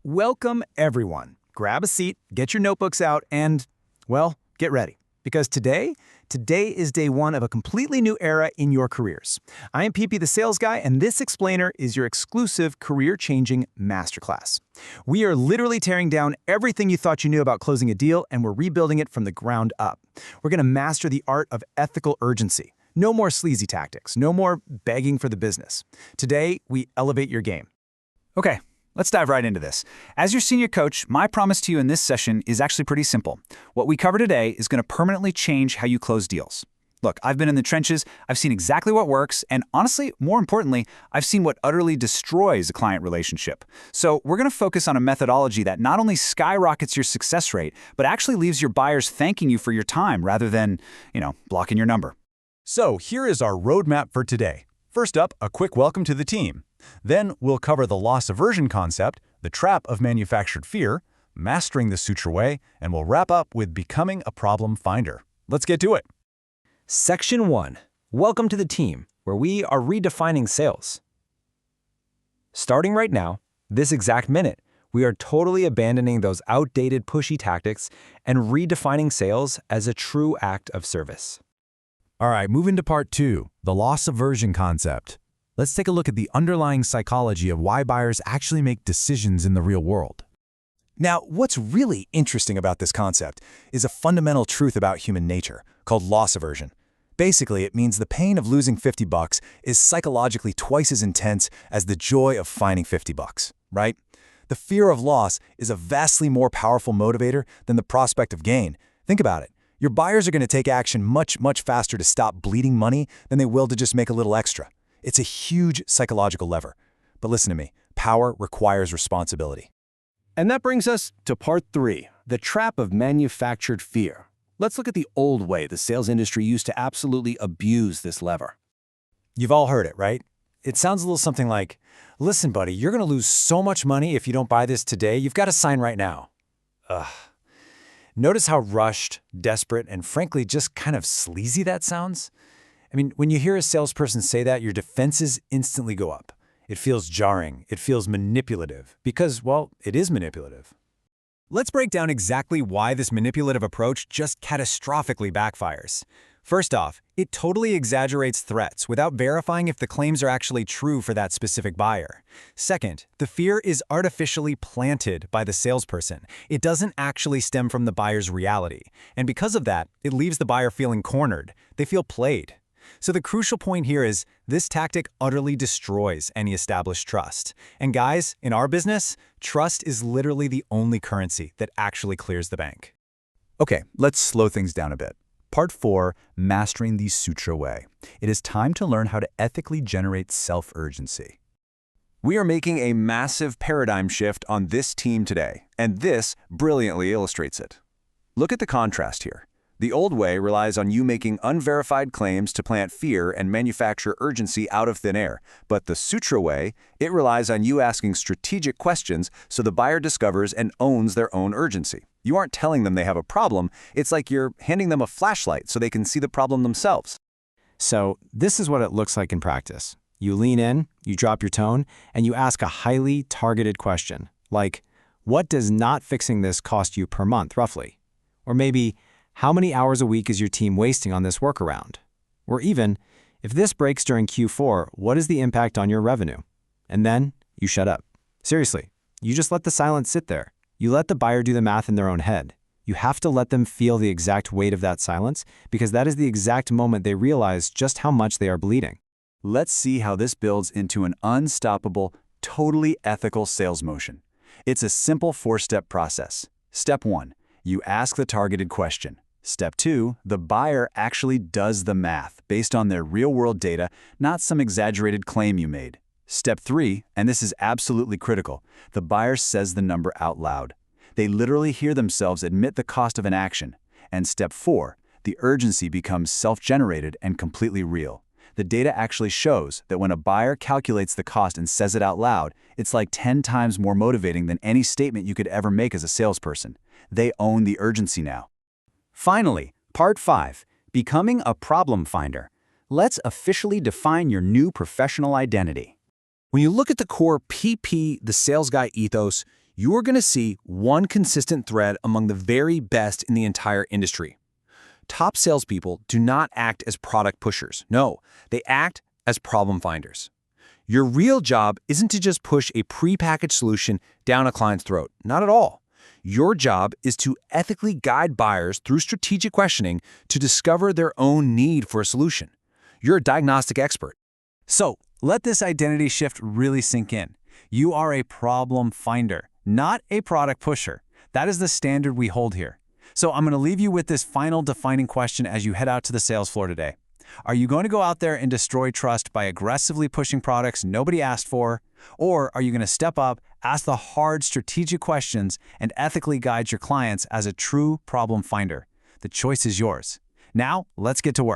Welcome, everyone. Grab a seat, get your notebooks out, and, well, get ready. Because today is day one of a completely new era in your careers. I am PP the Sales Guy, and this explainer is your exclusive career-changing masterclass. We are literally tearing down everything you thought you knew about closing a deal, and we're rebuilding it from the ground up. We're going to master the art of ethical urgency. No more sleazy tactics, no more begging for the business. Today, we elevate your game. Okay, let's dive right into this. As your senior coach, my promise to you in this session is actually pretty simple. What we cover today is going to permanently change how you close deals. Look, I've been in the trenches, I've seen exactly what works, and honestly, more importantly, I've seen what utterly destroys a client relationship. So we're going to focus on a methodology that not only skyrockets your success rate, but actually leaves your buyers thanking you for your time rather than, blocking your number. So here is our roadmap for today. First up, a quick welcome to the team. Then we'll cover the loss aversion concept, the trap of manufactured fear, mastering the suture way, and we'll wrap up with becoming a problem finder. Let's get to it. Section 1. Welcome to the team, where we are redefining sales. Starting right now, this exact minute, we are totally abandoning those outdated pushy tactics and redefining sales as a true act of service. All right, moving to part 2, the loss aversion concept. Let's take a look at the underlying psychology of why buyers actually make decisions in the real world. Now, what's really interesting about this concept is a fundamental truth about human nature called loss aversion. Basically, it means the pain of losing $50 is psychologically twice as intense as the joy of finding $50, right? The fear of loss is a vastly more powerful motivator than the prospect of gain. Think about it. Your buyers are going to take action much faster to stop bleeding money than they will to just make a little extra. It's a huge psychological lever. But listen to me, power requires responsibility. And that brings us to part 3, the trap of manufactured fear. Let's look at the old way the sales industry used to absolutely abuse this lever. You've all heard it, right? It sounds a little something like, listen, buddy, you're going to lose so much money if you don't buy this today. You've got to sign right now. Ugh. Notice how rushed, desperate, and frankly just kind of sleazy that sounds? I mean, when you hear a salesperson say that, your defenses instantly go up. It feels jarring. It feels manipulative because, well, it is manipulative. Let's break down exactly why this manipulative approach just catastrophically backfires. First off, it totally exaggerates threats without verifying if the claims are actually true for that specific buyer. Second, the fear is artificially planted by the salesperson. It doesn't actually stem from the buyer's reality. And because of that, it leaves the buyer feeling cornered. They feel played. So the crucial point here is this tactic utterly destroys any established trust. And guys, in our business, trust is literally the only currency that actually clears the bank. Okay, let's slow things down a bit. Part 4, Mastering the Suture Way. It is time to learn how to ethically generate self-urgency. We are making a massive paradigm shift on this team today, and this brilliantly illustrates it. Look at the contrast here. The old way relies on you making unverified claims to plant fear and manufacture urgency out of thin air. But the Suture way, it relies on you asking strategic questions so the buyer discovers and owns their own urgency. You aren't telling them they have a problem. It's like you're handing them a flashlight so they can see the problem themselves. So this is what it looks like in practice. You lean in, you drop your tone, and you ask a highly targeted question, like, what does not fixing this cost you per month, roughly? Or maybe, how many hours a week is your team wasting on this workaround? Or even, if this breaks during Q4, what is the impact on your revenue? And then you shut up. Seriously, you just let the silence sit there. You let the buyer do the math in their own head. You have to let them feel the exact weight of that silence because that is the exact moment they realize just how much they are bleeding. Let's see how this builds into an unstoppable, totally ethical sales motion. It's a simple 4-step process. Step 1, you ask the targeted question. Step 2, the buyer actually does the math based on their real-world data, not some exaggerated claim you made. Step 3, and this is absolutely critical, the buyer says the number out loud. They literally hear themselves admit the cost of an action. And step 4, the urgency becomes self-generated and completely real. The data actually shows that when a buyer calculates the cost and says it out loud, it's like 10 times more motivating than any statement you could ever make as a salesperson. They own the urgency now. Finally, part 5, Becoming a Problem Finder. Let's officially define your new professional identity. When you look at the core PP, the sales guy ethos, you're going to see one consistent thread among the very best in the entire industry. Top salespeople do not act as product pushers. No, they act as problem finders. Your real job isn't to just push a prepackaged solution down a client's throat. Not at all. Your job is to ethically guide buyers through strategic questioning to discover their own need for a solution. You're a diagnostic expert. So, let this identity shift really sink in. You are a problem finder, not a product pusher. That is the standard we hold here. So I'm going to leave you with this final defining question as you head out to the sales floor today. Are you going to go out there and destroy trust by aggressively pushing products nobody asked for? Or are you going to step up, ask the hard strategic questions, and ethically guide your clients as a true problem finder? The choice is yours. Now, let's get to work.